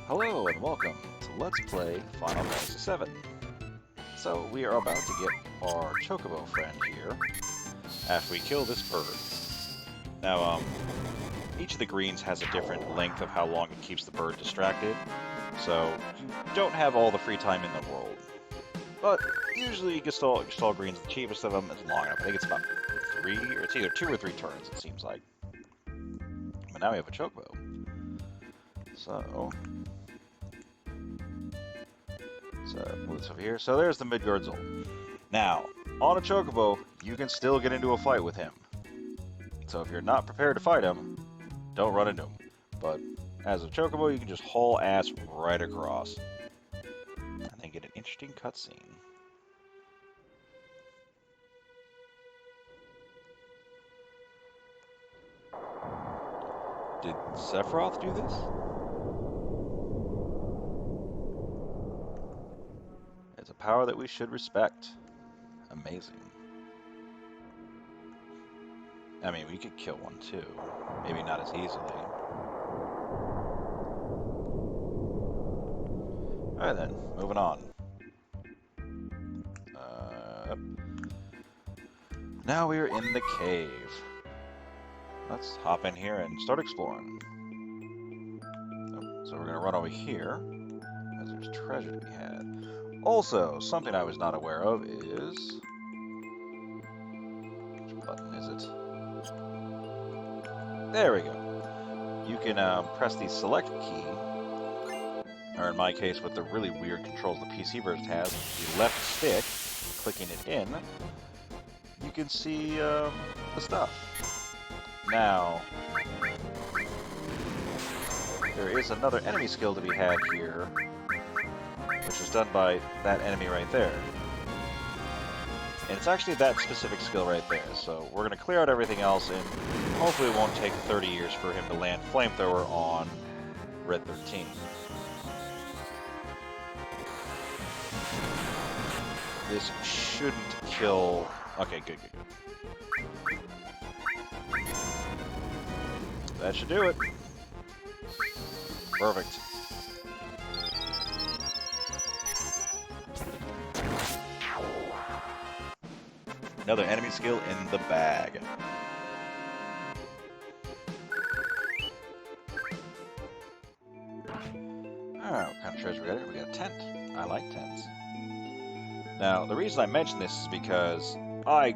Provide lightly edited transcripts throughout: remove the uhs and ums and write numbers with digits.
Hello and welcome to Let's Play Final Fantasy VII. So we are about to get our Chocobo friend here after we kill this bird. Now, each of the greens has a different length of how long it keeps the bird distracted, so you don't have all the free time in the world. But usually Gestalt Green's the cheapest of them, it's long enough. I think it's about it's either 2 or 3 turns, it seems like. But now we have a Chocobo. So move this over here. So there's the Midgard Zol. Now, on a Chocobo, you can still get into a fight with him. So if you're not prepared to fight him, don't run into him. But as a Chocobo, you can just haul ass right across. And then get an interesting cutscene. Did Sephiroth do this? It's a power that we should respect. Amazing. I mean, we could kill one too. Maybe not as easily. Alright then, moving on. Now we are in the cave. Let's hop in here and start exploring. So we're going to run over here, as there's treasure to be had. Also, something I was not aware of is... Which button is it? There we go. You can press the select key, or in my case with the really weird controls the PC version has, the left stick, clicking it in, you can see the stuff. Now, there is another enemy skill to be had here, which is done by that enemy right there. And it's actually that specific skill right there, so we're going to clear out everything else, and hopefully it won't take 30 years for him to land Flamethrower on Red 13. This shouldn't kill... Okay, good. That should do it. Perfect. Another enemy skill in the bag. Alright, what kind of treasure we got here? We got a tent. I like tents. Now, the reason I mention this is because I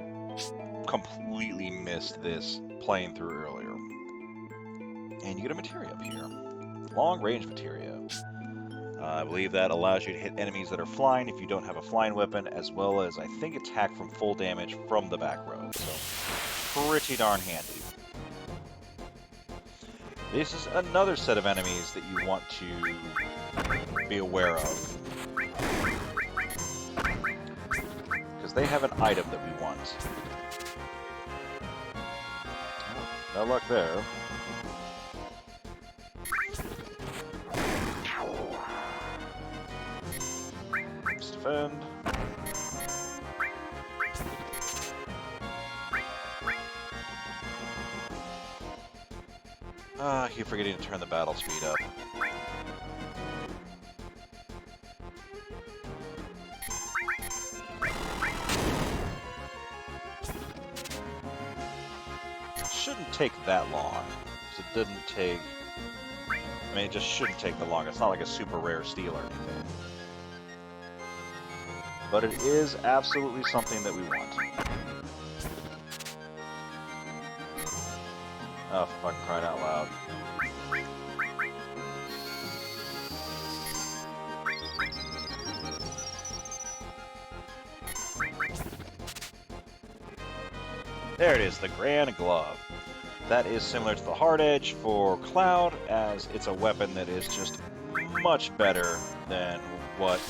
completely missed this playing through earlier. And you get a materia up here. Long-range materia. I believe that allows you to hit enemies that are flying if you don't have a flying weapon, as well as, I think, attack from full damage from the back row. So, pretty darn handy. This is another set of enemies that you want to be aware of. Because they have an item that we want. No luck there. Let's defend. I keep forgetting to turn the battle speed up. It shouldn't take that long. Because it didn't take... I mean, it just shouldn't take that long. It's not like a super rare steal or anything. But it is absolutely something that we want. Oh, for fucking crying out loud. There it is, the Grand Glove. That is similar to the Hard Edge for Cloud, as it's a weapon that is just much better than what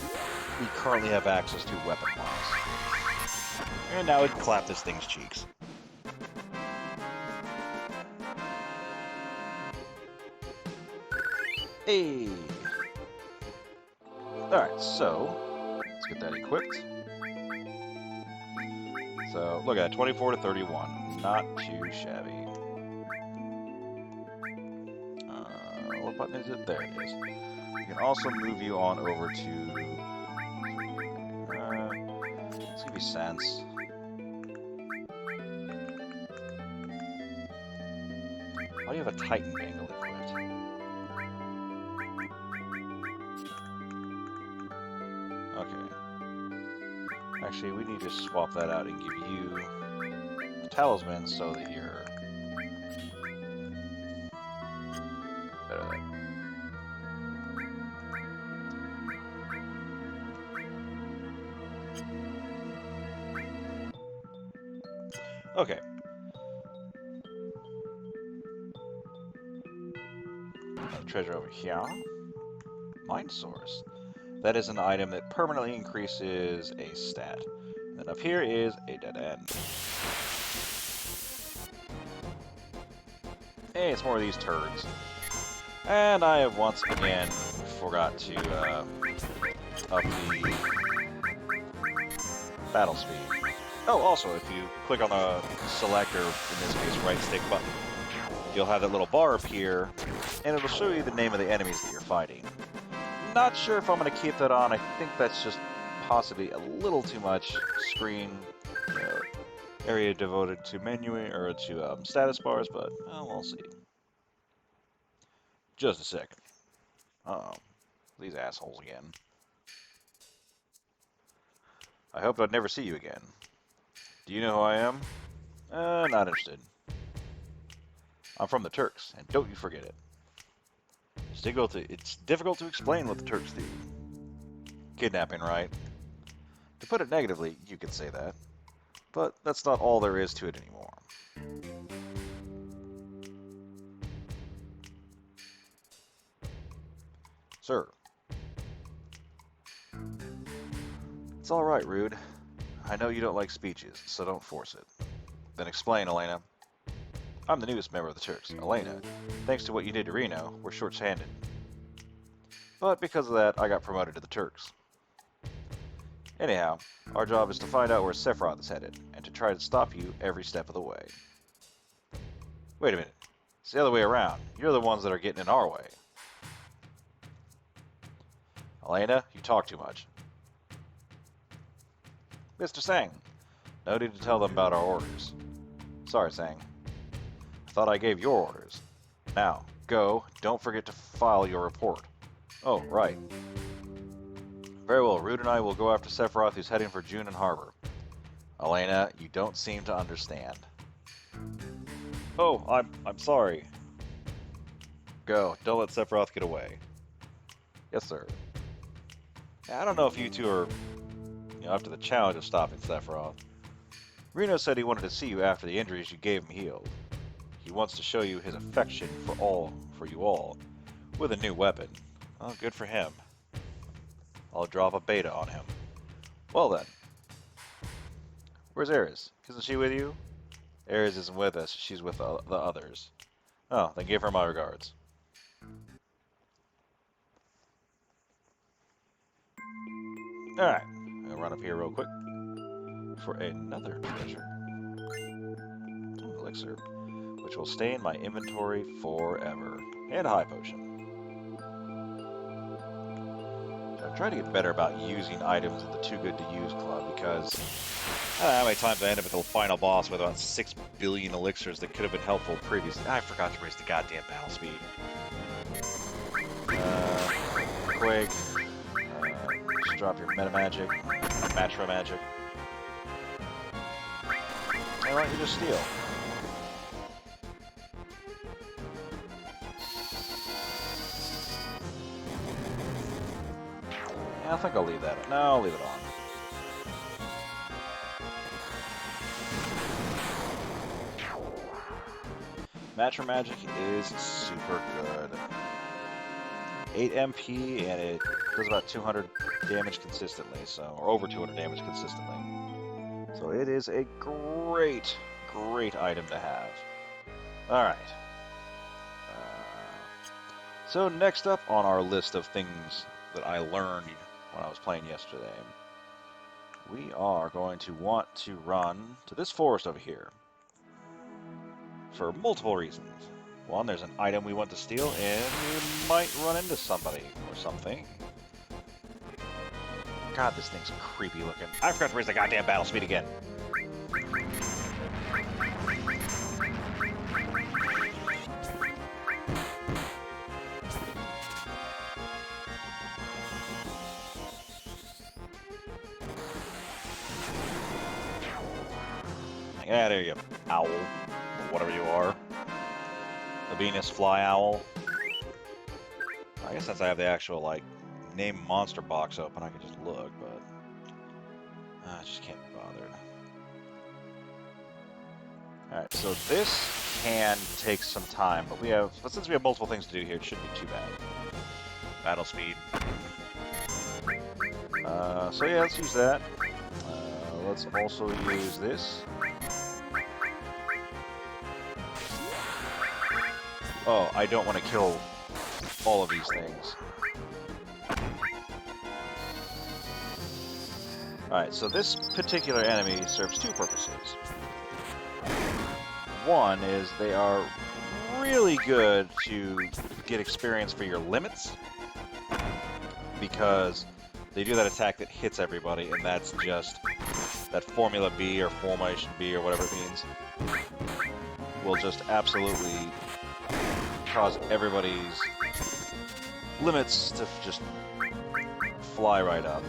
we currently have access to weapon-wise. And now we can clap this thing's cheeks. Hey! Alright, so, let's get that equipped. So, look at that, 24 to 31. Not too shabby. What button is it? There it is. We can also move you on over to... let's give you sense. Why do you have a Titan Bangle equipped? Okay. Actually, we need to swap that out and give you the talisman so that you're better than. Okay. Treasure over here. Mind source. That is an item that permanently increases a stat. And then up here is a dead end. Hey, it's more of these turds. And I have once again forgot to up the battle speed. Oh, also, if you click on the selector, in this case, right stick button, you'll have that little bar appear, and it'll show you the name of the enemies that you're fighting. Not sure if I'm going to keep that on. I think that's just possibly a little too much screen area devoted to menuing or to status bars, but we'll see. Just a second. Uh-oh. These assholes again. I hope I'd never see you again. Do you know who I am? Not interested. I'm from the Turks, and don't you forget it. It's difficult to explain what the Turks do. Kidnapping, right? To put it negatively, you could say that. But that's not all there is to it anymore. Sir. It's all right, Rude. I know you don't like speeches, so don't force it. Then explain, Elena. I'm the newest member of the Turks, Elena. Thanks to what you did to Reno, we're short-handed. But because of that, I got promoted to the Turks. Anyhow, our job is to find out where Sephiroth is headed, and to try to stop you every step of the way. Wait a minute. It's the other way around. You're the ones that are getting in our way. Elena, you talk too much. Mr. Sang, no need to tell them about our orders. Sorry, Sang. I thought I gave your orders. Now, go. Don't forget to file your report. Oh, right. Very well, Rude and I will go after Sephiroth, who's heading for Junin Harbor. Elena, you don't seem to understand. Oh, I'm sorry. Go. Don't let Sephiroth get away. Yes, sir. Now, I don't know if you two are up to the challenge of stopping Sephiroth. Reno said he wanted to see you after the injuries you gave him healed. He wants to show you his affection for you all, with a new weapon. Oh, good for him. I'll drop a beta on him. Well then. Where's Ares? Isn't she with you? Ares isn't with us. She's with the others. Oh, then give her my regards. Alright. I'll run up here real quick for another treasure. Elixir, which will stay in my inventory forever. And a high potion. I'm trying to get better about using items in the Too Good to Use Club because I don't know how many times I end up at the final boss with about 6 billion elixirs that could have been helpful previously. I forgot to raise the goddamn battle speed. Quake. Just drop your meta magic, Matra magic. And why don't you just steal? I think I'll leave that. No, I'll leave it on. Matra Magic is super good. 8 MP and it does about 200 damage consistently, or over 200 damage consistently. So it is a great, great item to have. Alright. So next up on our list of things that I learned when I was playing yesterday, we are going to want to run to this forest over here for multiple reasons. One, there's an item we want to steal, and we might run into somebody or something. God, this thing's creepy looking. I forgot to raise the goddamn battle speed again. Get out of here, you owl, or whatever you are. The Venus fly owl. I guess since I have the actual, like, name monster box open, I can just look, but I just can't be bothered. Alright, so this can take some time, but since we have multiple things to do here, it shouldn't be too bad. Battle speed. So yeah, let's use that. Let's also use this. Oh, I don't want to kill all of these things. Alright, so this particular enemy serves two purposes. One is they are really good to get experience for your limits, because they do that attack that hits everybody, and that's just that Formula B or Formation B or whatever it means will just absolutely cause everybody's limits to just fly right up.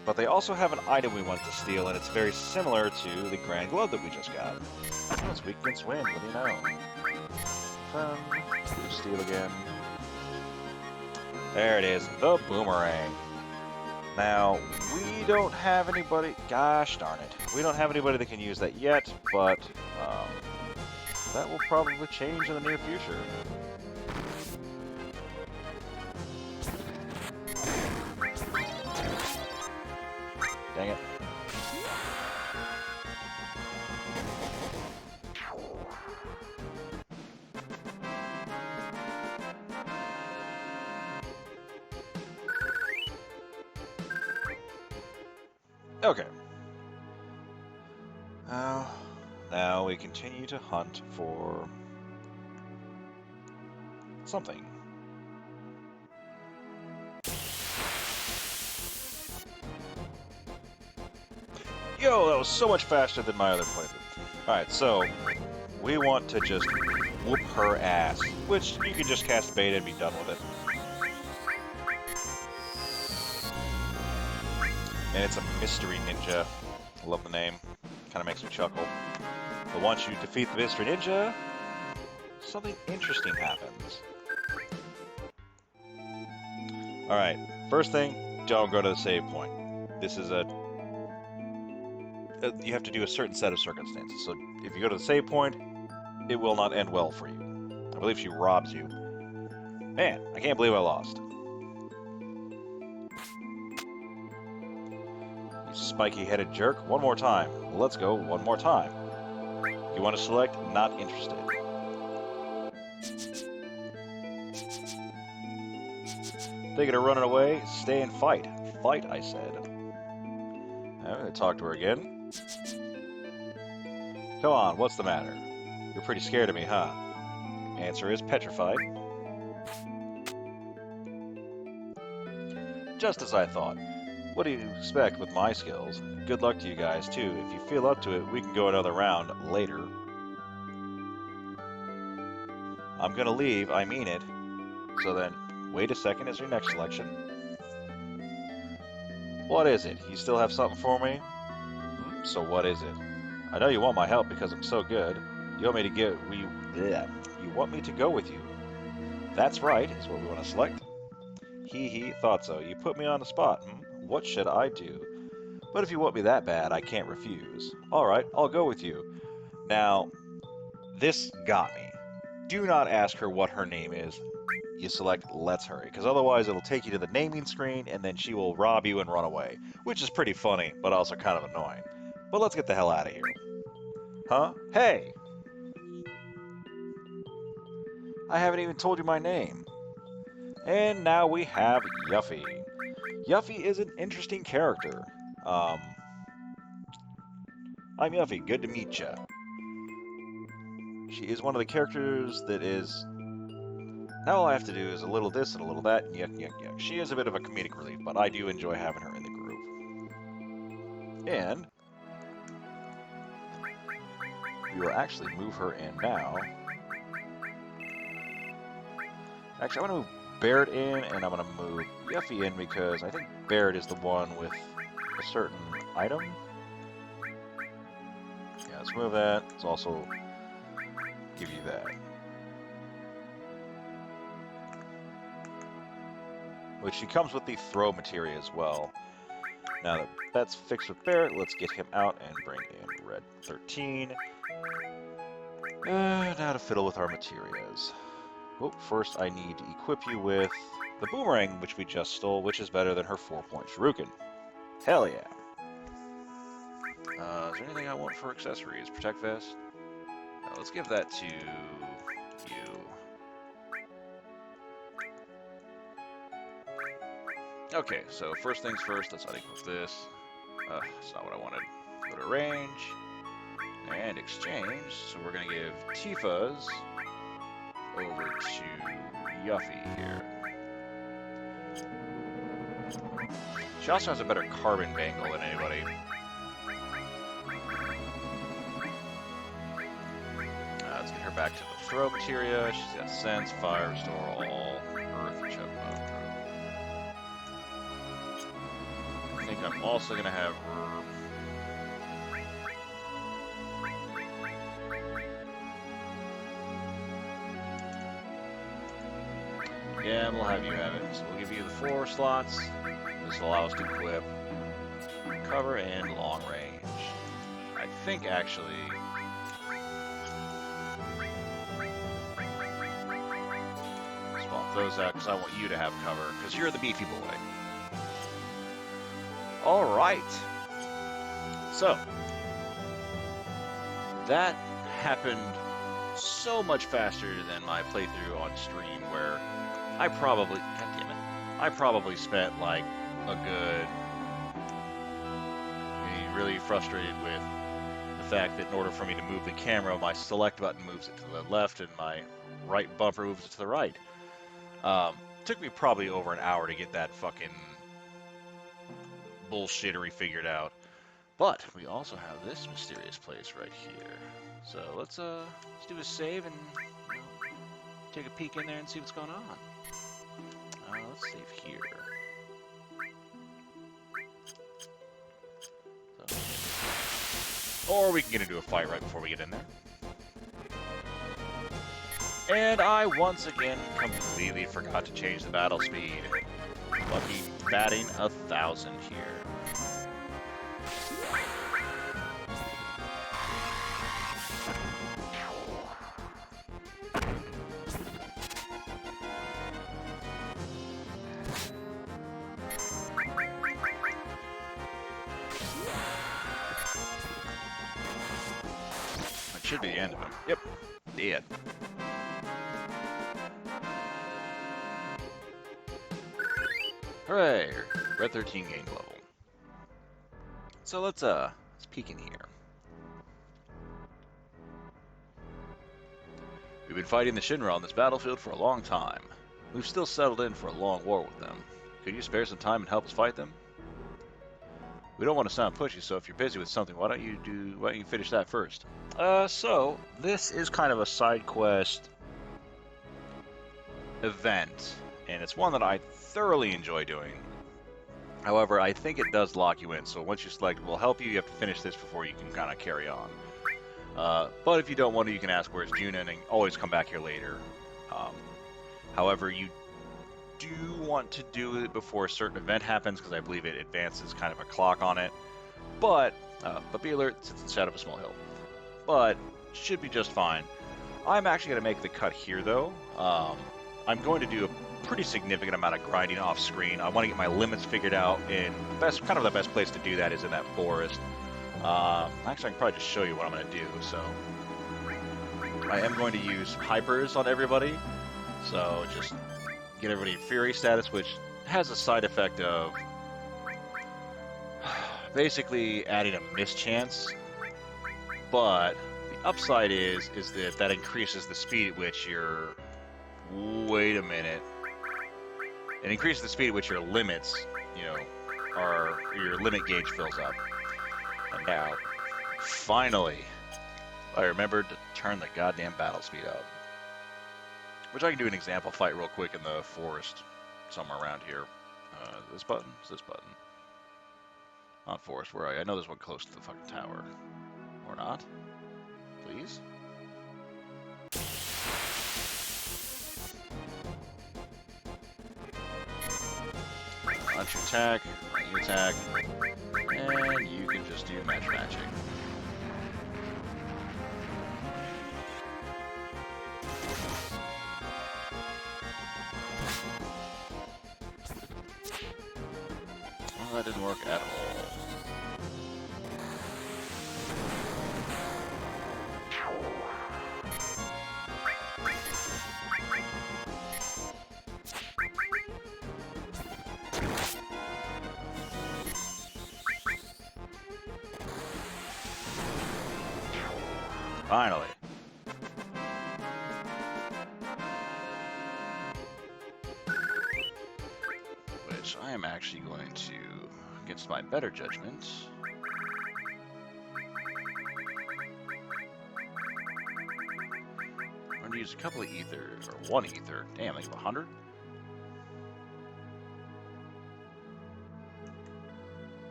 But they also have an item we want to steal, and it's very similar to the Grand Glove that we just got. It's weak against wind, what do you know? Steal again. There it is, the boomerang. Now, we don't have anybody... Gosh darn it. We don't have anybody that can use that yet, but that will probably change in the near future. Dang it. Okay. Now we continue to hunt for something. Yo, that was so much faster than my other playthrough. Alright, so we want to just whoop her ass, which you can just cast beta and be done with it. And it's a mystery ninja. I love the name. Kind of makes me chuckle. But once you defeat the mystery ninja, something interesting happens. Alright, first thing, don't go to the save point. This is you have to do a certain set of circumstances. So if you go to the save point, it will not end well for you. I believe she robs you. Man, I can't believe I lost. You spiky-headed jerk. One more time. Let's go one more time. You want to select? Not interested. Thinking of running away? Stay and fight. Fight, I said. I'm going to talk to her again. Come on, what's the matter? You're pretty scared of me, huh? Answer is petrified. Just as I thought. What do you expect with my skills? Good luck to you guys, too. If you feel up to it, we can go another round later. I'm gonna leave, I mean it. So then, wait a second is your next selection. What is it? You still have something for me? So what is it? I know you want my help because I'm so good. You want me to you want me to go with you. That's right, is what we want to select. He, thought so. You put me on the spot. What should I do? But if you want me that bad, I can't refuse. Alright, I'll go with you. Now, this got me. Do not ask her what her name is. You select Let's Hurry, because otherwise it'll take you to the naming screen, and then she will rob you and run away. Which is pretty funny, but also kind of annoying. But let's get the hell out of here. Huh? Hey! I haven't even told you my name. And now we have Yuffie. Yuffie is an interesting character. I'm Yuffie, good to meet ya. She is one of the characters that is... Now all I have to do is a little this and a little that, and yuck, yuck, yuck. She is a bit of a comedic relief, but I do enjoy having her in the group. And we will actually move her in now. Actually, I'm going to move Barrett in, and I'm going to move Yuffie in, because I think Barrett is the one with a certain item. Yeah, let's move that. Let's also give you that. Which she comes with the throw materia as well. Now that that's fixed with Barrett, let's get him out and bring in Red 13. Now to fiddle with our materias. Oh, first I need to equip you with the boomerang, which we just stole, which is better than her 4-point shuriken. Hell yeah. Is there anything I want for accessories? Protect vest? Let's give that to you. Okay, so first things first, let's unequip this. That's not what I wanted. Go to range and exchange. So we're going to give Tifa's over to Yuffie here. She also has a better carbon bangle than anybody. Let's get her back to the throw materia. She's got sense, fire, restore all, earth, chokehold. I think I'm also going to have her... Yeah, we'll have you have it. So we'll give you the 4 slots. This will allow us to equip cover and long range. I think actually... Swap those out because I want you to have cover, because you're the beefy boy. Alright. So, that happened so much faster than my playthrough on stream, where I probably, god damn it, I probably spent like a good, really frustrated with the fact that in order for me to move the camera, my select button moves it to the left and my right bumper moves it to the right. Took me probably over an hour to get that fucking bullshittery figured out. But we also have this mysterious place right here. So let's do a save and take a peek in there and see what's going on. Let's save here. So, or we can get into a fight right before we get in there. And I once again completely forgot to change the battle speed. Lucky batting 1,000 here. Should be the end of him. Yep. Dead. Hooray! Red 13 gained level. So let's peek in here. We've been fighting the Shinra on this battlefield for a long time. We've still settled in for a long war with them. Could you spare some time and help us fight them? We don't want to sound pushy, so if you're busy with something, why don't you finish that first? So this is kind of a side quest event, and it's one that I thoroughly enjoy doing. However, I think it does lock you in, so once you select will help you have to finish this before you can kind of carry on. But if you don't want to, you can ask where's Junin and always come back here later. However, you do want to do it before a certain event happens, because I believe it advances kind of a clock on it. But be alert, since it's out of a small hill. But should be just fine. I'm actually going to make the cut here, though. I'm going to do a pretty significant amount of grinding off screen. I want to get my limits figured out, and the best place to do that is in that forest. Actually, I can probably just show you what I'm going to do. So I am going to use hypers on everybody. So just get everybody in Fury status, which has a side effect of basically adding a mischance. But the upside is that increases the speed at which your... Wait a minute. It increases the speed at which your limits, you know, your limit gauge fills up. And now, finally, I remembered to turn the goddamn battle speed up. Which I can do an example fight real quick in the forest, somewhere around here. This button? Is this button? Not forest, where are you? I know there's one close to the fucking tower. Or not? Please? Launch your attack, you attack, and you can just do matching. Well, that didn't work at all. Finally. Which I am actually going to, against my better judgment, I'm going to use a couple of ether, or one ether. Damn, I have 100?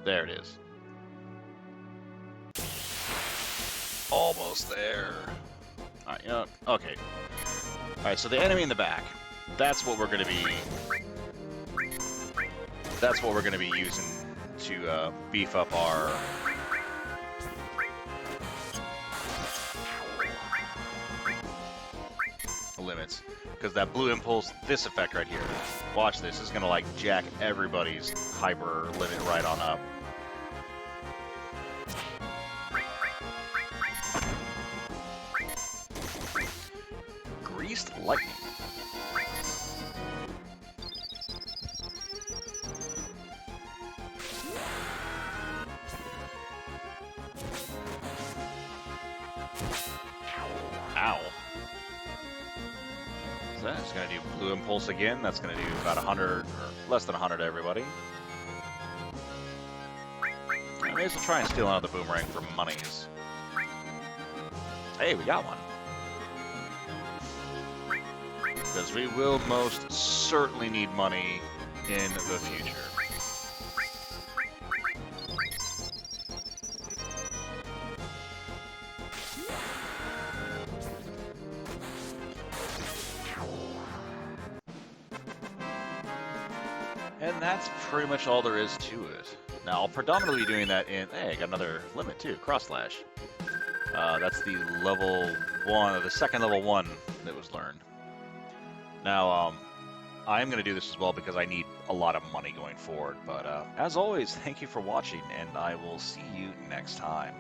There it is. Almost there. Alright, you know, okay. Alright, so the enemy in the back. That's what we're gonna be... That's what we're gonna be using to beef up our... limits. Because that blue impulse, this effect right here, watch this, is gonna like jack everybody's hyper limit right on up. Lightning. Ow. So that's going to do blue impulse again. That's going to do about 100, or less than 100 to everybody. I may as well try and steal another boomerang for monies. Hey, we got one. Because we will most certainly need money in the future. And that's pretty much all there is to it. Now, I'll predominantly be doing that in... Hey, I got another limit too, Cross Slash. That's the level 1, or the second level 1 that was learned. Now, I am going to do this as well because I need a lot of money going forward. But as always, thank you for watching, and I will see you next time.